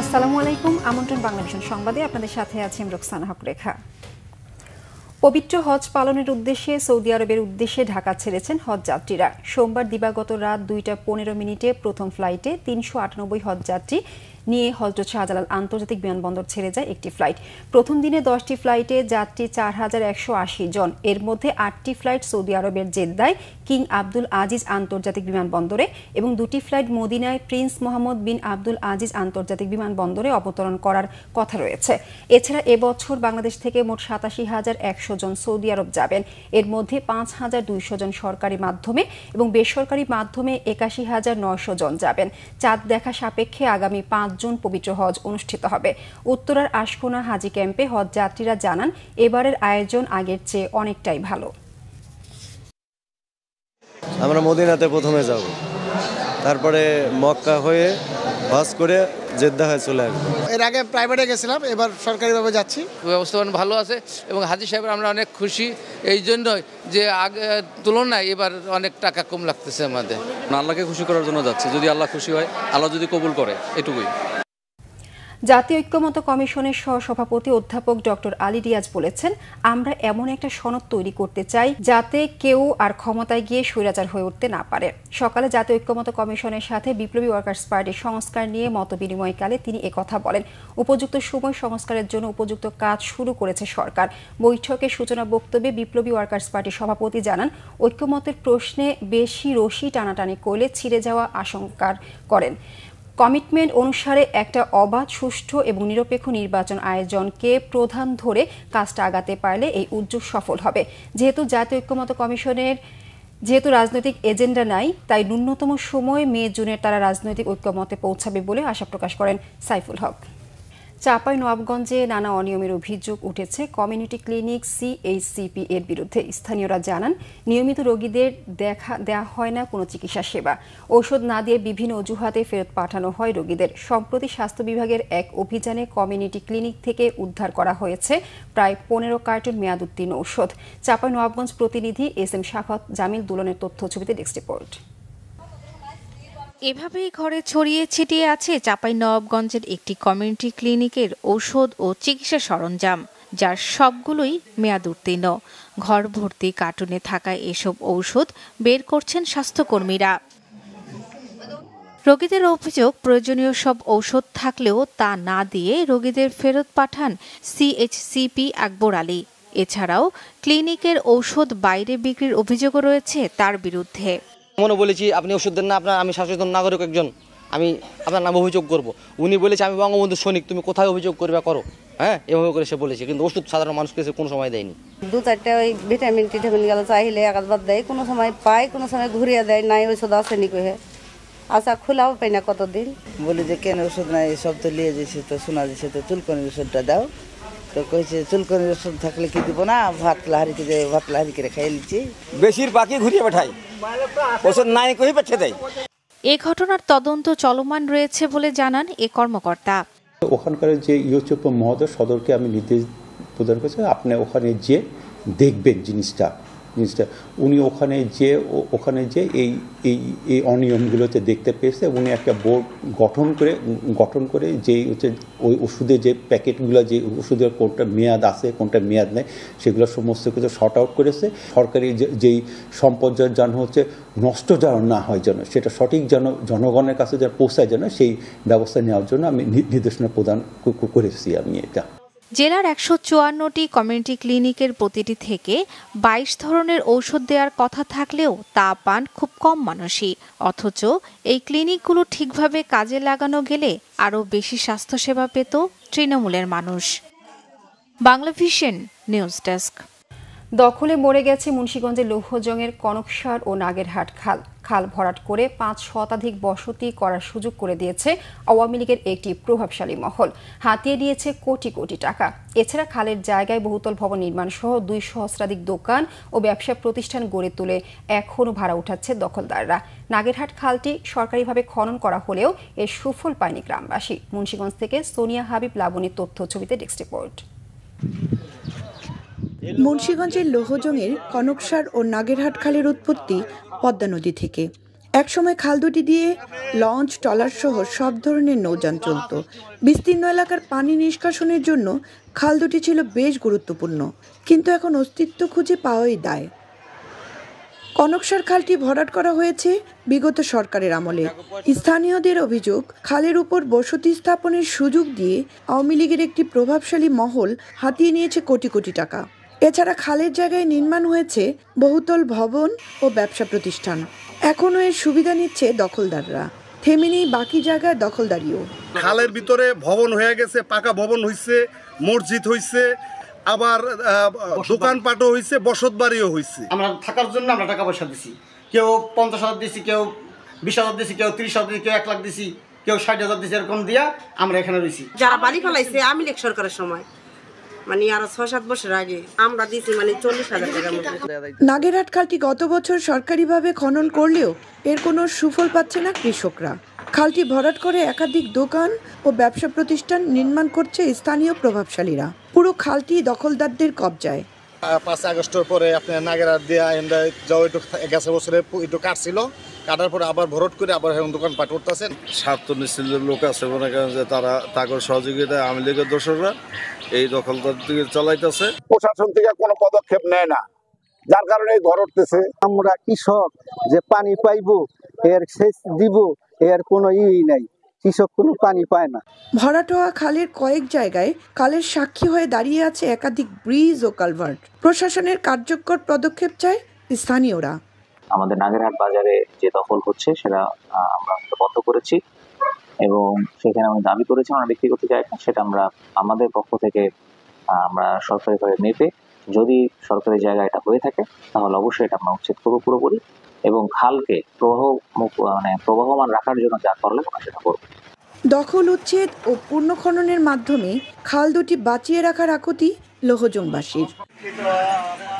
আসসালামু আলাইকুম। আমন্ত্রণ বাংলাদেশ সংবাদে আপনাদের সাথে আছি রোকসানা হক রেখা। পবিত্র হজ পালনের উদ্দেশ্যে সৌদি আরবের উদ্দেশ্যে ঢাকা ছেড়েছেন হজ যাত্রীরা। সোমবার দিবাগত রাত 2:15 প্রথম ফ্লাইটে 398 হজ যাত্রী নিয়ে হযরত শাহজালাল আন্তর্জাতিক বিমানবন্দর ছেড়ে যায় একটি ফ্লাইট। প্রথম দিনে 10টি ফ্লাইটে যাত্রী 4180 জন। এর মধ্যে 8টি ফ্লাইট সৌদি আরবের জেদ্দায় কিং আব্দুল আজিজ আন্তর্জাতিক বিমানবন্দরে এবং 2টি ফ্লাইট মদিনায় প্রিন্স মোহাম্মদ বিন আব্দুল আজিজ আন্তর্জাতিক বিমানবন্দরে অবতরণ করার কথা রয়েছে। এছাড়া এবছর বাংলাদেশ থেকে মোট 87,100 জন সৌদি আরব যাবেন। এর মধ্যে 5,200 জন সরকারি মাধ্যমে এবং বেসরকারি মাধ্যমে 81,900 জন যাবেন। চাঁদ দেখা সাপেক্ষে আগামী 5 জুন পবিত্র হজ অনুষ্ঠিত হবে। উত্তরার আশকোনা হাজি ক্যাম্পে হজ যাত্রীরা জানান, এবারের আয়োজন আগের চেয়ে অনেকটাই ভালো। আমরা মদিনাতে প্রথমে যাব, তারপরে মক্কা হয়ে হজ করে জেদ্দা হয়ে চলে আসবো। এর আগে প্রাইভেটে গেছিলাম, এবার সরকারিভাবে যাচ্ছি। ব্যবস্থা ভালো আছে এবং হাজি সাহেবের আমরা অনেক খুশি এই জন্যই যে আগে তুলনায় এবার অনেক টাকা কম লাগতেছে আমাদের। আল্লাহকে খুশি করার জন্য যাচ্ছি, যদি আল্লাহ খুশি হয়, আল্লাহ যদি কবুল করে, এটুকুই। জাতীয় ঐক্যমত্য কমিশনের সহসভাপতি অধ্যাপক ডক্টর আলী রিয়াজ বলেছেন, আমরা এমন একটা সনদ তৈরি করতে চাই যাতে কেউ আর ক্ষমতায় গিয়ে স্বৈরাচার হয়ে উঠতে না পারে। সকালে জাতীয় ঐক্যমত্য কমিশনের সাথে বিপ্লবী ওয়ার্কার্স পার্টির সংস্কার নিয়ে মতবিনিময়কালে তিনি একথা বলেন। উপযুক্ত সময় সংস্কারের জন্য উপযুক্ত কাজ শুরু করেছে সরকার। বৈঠকের সূচনা বক্তব্যে বিপ্লবী ওয়ার্কার্স পার্টির সভাপতি জানান, ঐক্যমতের প্রশ্নে বেশি রশি টানাটানি করলে ছিঁড়ে যাওয়া আশঙ্কা করেন। কমিটমেন্ট অনুসারে একটা অবাধ, সুষ্ঠু এবং নিরপেক্ষ নির্বাচন আয়োজনকে প্রধান ধরে কাজটা আগাতে পারলে এই উদ্যোগ সফল হবে। যেহেতু জাতীয় ঐক্যমত্য কমিশনের রাজনৈতিক এজেন্ডা নাই, তাই ন্যূনতম সময় মে-জুনের তারা রাজনৈতিক ঐক্যমতে পৌঁছাবে বলে আশা প্রকাশ করেন সাইফুল হক। চাঁপাইনবাবগঞ্জে নানা অনিয়মের অভিযোগ উঠেছে কমিউনিটি ক্লিনিক CHCP এর বিরুদ্ধে। স্থানীয়রা জানান, নিয়মিত রোগীদের দেয়া হয় না কোনো চিকিৎসা সেবা। ঔষধ না দিয়ে বিভিন্ন অজুহাতে ফেরত পাঠানো হয় রোগীদের। সম্প্রতি স্বাস্থ্য বিভাগের এক অভিযানে কমিউনিটি ক্লিনিক থেকে উদ্ধার করা হয়েছে প্রায় 15 কার্টন মেয়াদোত্তীর্ণ ঔষধ। চাঁপাইনবাবগঞ্জ প্রতিনিধি SM শাফাত জামিল দুলনের তথ্য ছবিতে ডেস্ক রিপোর্ট। এভাবেই ঘরে ছড়িয়ে ছিটিয়ে আছে চাঁপাইনবাবগঞ্জের একটি কমিউনিটি ক্লিনিকের ঔষধ ও চিকিৎসা সরঞ্জাম, যার সবগুলোই মেয়াদ উত্তীর্ণ। ঘর ভর্তি কার্টুনে থাকা এসব ঔষধ বের করছেন স্বাস্থ্যকর্মীরা। রোগীদের অভিযোগ, প্রয়োজনীয় সব ঔষধ থাকলেও তা না দিয়ে রোগীদের ফেরত পাঠান CHCP আকবর আলী। এছাড়াও ক্লিনিকের ঔষধ বাইরে বিক্রির অভিযোগও রয়েছে তার বিরুদ্ধে। মনে বলেছি, আপনি ওষুধ দেন না, আমি সচেতন নাগরিক একজন, আমি আপনার নামে অভিযোগ করব। উনি বলেছে, আমি বঙ্গবন্ধু সৈনিক, তুমি কোথায় অভিযোগ করবে করো। হ্যাঁ, এভাবে করে সে বলেছে, কিন্তু ওষুধ সাধারণ মানুষকে কোনো সময় দেয়নি। 2-4টা ওই ভিটামিন টিটামিন গেল চাইলে একবার দেয়, কোনো সময় পায়, কোনো সময় ঘুরিয়ে দেয়, নাই ওষুধ আসেনি কহে। আচ্ছা, খোলাও পাই না কতদিন। বলি যে কেন ওষুধ নাই, সব তো নিয়ে যেছে, তো শোনা যাচ্ছে তো চুলকনির ওষুধটা দাও। তো কইছে চুলকনির ওষুধ থাকলে কি দিব না, ভাত লাহারি করে খাইয়ে নিচ্ছি। বেশিরভাগই ঘুরিয়ে পাঠাই, ওষুধ নাই কই পাঠিয়ে দেয়। এ ঘটনার তদন্ত চলমান রয়েছে বলে জানান এ কর্মকর্তা। ওখানকার যে ইউচুপ মহোদয় সদরকে আমি নির্দেশ প্রদান করেছি, আপনি ওখানে যে দেখবেন জিনিসটা উনি ওখানে যে এই অনিয়মগুলোতে দেখতে পেয়েছে। উনি একটা বোর্ড গঠন করে যেই হচ্ছে ওই ওষুধের যে প্যাকেটগুলো, যে ওষুধের কোনটা মেয়াদ আছে কোনটা মেয়াদ নেই, সেগুলো সমস্ত কিছু শর্ট আউট করেছে। সরকারি যেই সম্পদ যেন হচ্ছে নষ্ট যেন না হয়, যেন সেটা সঠিক যেন জনগণের কাছে যেন পৌঁছায়, যেন সেই ব্যবস্থা নেওয়ার জন্য আমি নির্দেশনা প্রদান করেছি আমি এটা। জেলার 154টি কমিউনিটি ক্লিনিকের প্রতিটি থেকে 22 ধরনের ঔষধ দেওয়ার কথা থাকলেও তা পান খুব কম মানুষই। অথচ এই ক্লিনিকগুলো ঠিকভাবে কাজে লাগানো গেলে আরও বেশি স্বাস্থ্যসেবা পেত তৃণমূলের মানুষ। Banglavision news desk. দখলে মরে গেছে মুন্সিগঞ্জের লৌহজংয়ের কনকসার ও নাগেরহাট খাল ভরাট করে 5 শতাধিক বসতি করার সুযোগ করে দিয়েছে আওয়ামী লীগের একটি প্রভাবশালী মহল। হাতিয়ে নিয়েছে কোটি কোটি টাকা। এছাড়া খালের জায়গায় বহুতল ভবন নির্মাণ সহ 2 সহস্রাধিক দোকান ও ব্যবসা প্রতিষ্ঠান গড়ে তুলে এখনও ভাড়া উঠাচ্ছে দখলদাররা। নাগেরহাট খালটি সরকারিভাবে খনন করা হলেও এর সুফল পায়নি গ্রামবাসী। মুন্সিগঞ্জ থেকে সোনিয়া হাবিব লাবণীর তথ্য ছবিতে ডেস্ক রিপোর্ট। মুন্সিগঞ্জের লৌহজংয়ের কনকসার ও নাগেরহাট খালের উৎপত্তি পদ্মা নদী থেকে। একসময় খাল দুটি দিয়ে লঞ্চ, ট্রলার সহ সব ধরনের নৌযান চলত। বিস্তীর্ণ এলাকার পানি নিষ্কাশনের জন্য খাল দুটি ছিল বেশ গুরুত্বপূর্ণ, কিন্তু এখন অস্তিত্ব খুঁজে পাওয়াই দায়। কনকসার খালটি ভরাট করা হয়েছে বিগত সরকারের আমলে। স্থানীয়দের অভিযোগ, খালের উপর বসতি স্থাপনের সুযোগ দিয়ে আওয়ামী লীগের একটি প্রভাবশালী মহল হাতিয়ে নিয়েছে কোটি কোটি টাকা। এছাড়া খালের জায়গায় নির্মাণ হয়েছে বহুতল ভবন ও ব্যবসা প্রতিষ্ঠান। এখনও এর সুবিধা নিচ্ছে দখলদাররা, থেমে নেই বাকি জায়গায় দখলদারিও। খালের ভিতরে ভবন হয়ে গেছে, পাকা ভবন হইছে, মসজিদ হইছে, আবার দোকানপাটও হইছে, বসত বাড়িও হইছে। আমরা থাকার জন্য আমরা টাকা পয়সা দিছি, কেউ 50,000 দিছি, কেউ 20,000 দিছি, কেউ 30,000 দিছি, কেউ 1 লাখ দিছি, কেউ 60,000 দিছি, এরকম দিয়া আমরা এখানে রয়েছি। যারা বাড়ি ফেলাইছে আওয়ামী লীগ সরকারের সময়, মানে আরো 6-7 বছর আগে আমরা দিছি মানে 40,000 টাকার মতো। নাগেরহাট খালটি গত বছর সরকারিভাবে খনন করলেও এর কোনো সুফল পাচ্ছে না কৃষকরা। খালটি ভরাট করে একাধিক দোকান ও ব্যবসা প্রতিষ্ঠান নির্মাণ করছে স্থানীয় প্রভাবশালীরা। পুরো খালটি দখলদারদের কবজায়। 5 আগস্টের পরে আপনার নাগেরহাট দিয়ে যাও একটু গেছে বছরে একটু কাটছিল, কাটার পরে আবার ভরট করে আবার এখন দোকানপাট করতেছেন। স্বার্থ নিশ্চিলের লোক আছে মনে করেন যে তারা তাগর সহযোগিতায় আওয়ামী লীগের দোসররা এই দখলদার দিকে চালাইতেছে। প্রশাসন থেকে কোনো পদক্ষেপ নেয় না, যার কারণে ঘর উঠতেছে। আমরা কৃষক যে পানি পাইবো, এর সেচ দিব, এর কোনো নাই, কৃষক কোনো পানি পায় না। ভরাট হওয়া খালের কয়েক জায়গায় কালের সাক্ষী হয়ে দাঁড়িয়ে আছে একাধিক ব্রিজ ও কালভার্ট। প্রশাসনের কার্যকর পদক্ষেপ চায় স্থানীয়রা। আমাদের নাগেরহাট বাজারে যে দখল হচ্ছে সেটা আমরা বন্ধ করেছি এবং সেখানে আমি দাবি করেছি আমরা ব্যক্তিগত জায়গা, সেটা আমরা আমাদের পক্ষ থেকে আমরা সরকারিভাবে মেপে যদি সরকারি জায়গা এটা হয়ে থাকে তাহলে অবশ্যই এটা আমরা উচ্ছেদ করবো পুরোপুরি এবং খালকে প্রবাহমান রাখার জন্য যা করলে আমরা সেটা করবো। দখল উচ্ছেদ ও পুনঃখননের মাধ্যমে খাল দুটি বাঁচিয়ে রাখার আকুতি লোহজংবাসীর।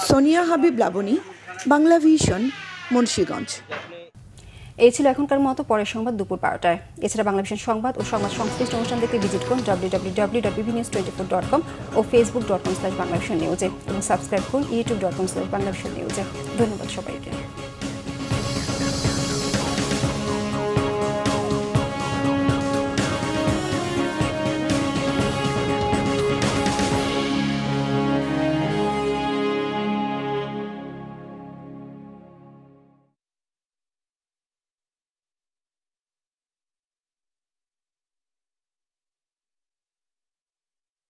সোনিয়া হাবিব, লাবণী, বাংলা ভিশন, মুন্সিগঞ্জ। এই ছিল এখনকার মতো, পরের সংবাদ দুপুর 12টায়। এছাড়া বাংলা ভিশন সংবাদ ও সংবাদ সংশ্লিষ্ট অনুষ্ঠান দেখতে ভিজিট করুন www.bbnews24.com ও facebook.com/banglavisionnews এবং সাবস্ক্রাইব করুন youtube.com/banglavisionnews। ধন্যবাদ সবাইকে।